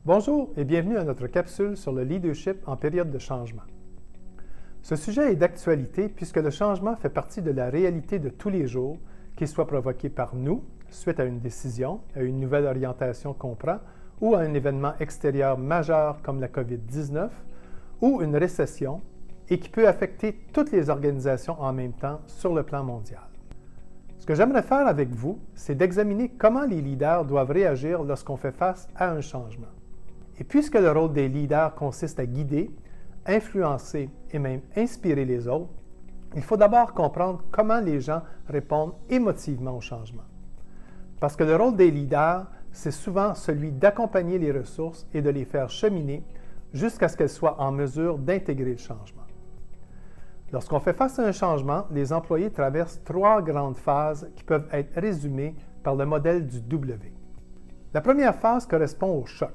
Bonjour et bienvenue à notre capsule sur le leadership en période de changement. Ce sujet est d'actualité puisque le changement fait partie de la réalité de tous les jours, qu'il soit provoqué par nous, suite à une décision, à une nouvelle orientation qu'on prend, ou à un événement extérieur majeur comme la COVID-19, ou une récession, et qui peut affecter toutes les organisations en même temps sur le plan mondial. Ce que j'aimerais faire avec vous, c'est d'examiner comment les leaders doivent réagir lorsqu'on fait face à un changement. Et puisque le rôle des leaders consiste à guider, influencer et même inspirer les autres, il faut d'abord comprendre comment les gens répondent émotivement au changement. Parce que le rôle des leaders, c'est souvent celui d'accompagner les ressources et de les faire cheminer jusqu'à ce qu'elles soient en mesure d'intégrer le changement. Lorsqu'on fait face à un changement, les employés traversent 3 grandes phases qui peuvent être résumées par le modèle du W. La première phase correspond au choc.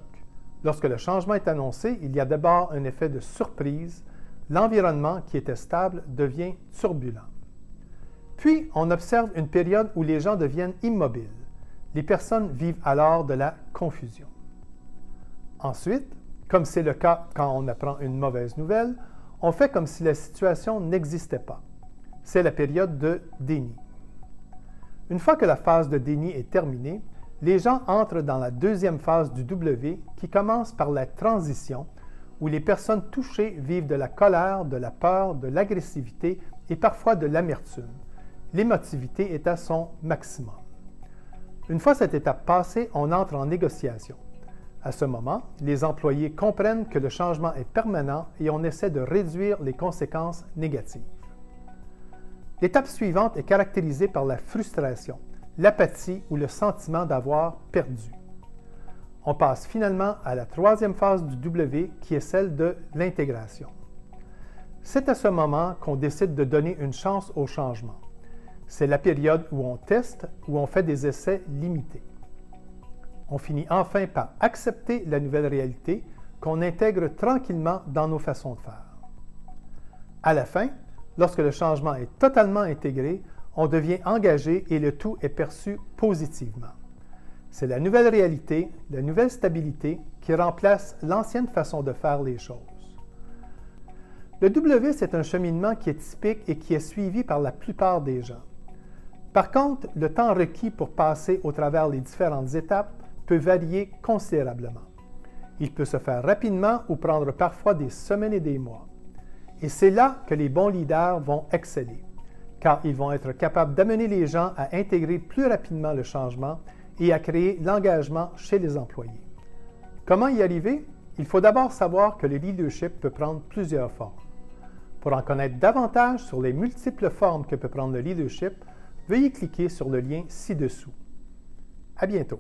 Lorsque le changement est annoncé, il y a d'abord un effet de surprise. L'environnement qui était stable devient turbulent. Puis, on observe une période où les gens deviennent immobiles. Les personnes vivent alors de la confusion. Ensuite, comme c'est le cas quand on apprend une mauvaise nouvelle, on fait comme si la situation n'existait pas. C'est la période de déni. Une fois que la phase de déni est terminée, les gens entrent dans la deuxième phase du W qui commence par la transition, où les personnes touchées vivent de la colère, de la peur, de l'agressivité et parfois de l'amertume. L'émotivité est à son maximum. Une fois cette étape passée, on entre en négociation. À ce moment, les employés comprennent que le changement est permanent et on essaie de réduire les conséquences négatives. L'étape suivante est caractérisée par la frustration, l'apathie ou le sentiment d'avoir perdu. On passe finalement à la troisième phase du W qui est celle de l'intégration. C'est à ce moment qu'on décide de donner une chance au changement. C'est la période où on teste, où on fait des essais limités. On finit enfin par accepter la nouvelle réalité qu'on intègre tranquillement dans nos façons de faire. À la fin, lorsque le changement est totalement intégré, on devient engagé et le tout est perçu positivement. C'est la nouvelle réalité, la nouvelle stabilité qui remplace l'ancienne façon de faire les choses. Le W, c'est un cheminement qui est typique et qui est suivi par la plupart des gens. Par contre, le temps requis pour passer au travers les différentes étapes peut varier considérablement. Il peut se faire rapidement ou prendre parfois des semaines et des mois. Et c'est là que les bons leaders vont exceller, car ils vont être capables d'amener les gens à intégrer plus rapidement le changement et à créer l'engagement chez les employés. Comment y arriver? Il faut d'abord savoir que le leadership peut prendre plusieurs formes. Pour en connaître davantage sur les multiples formes que peut prendre le leadership, veuillez cliquer sur le lien ci-dessous. À bientôt!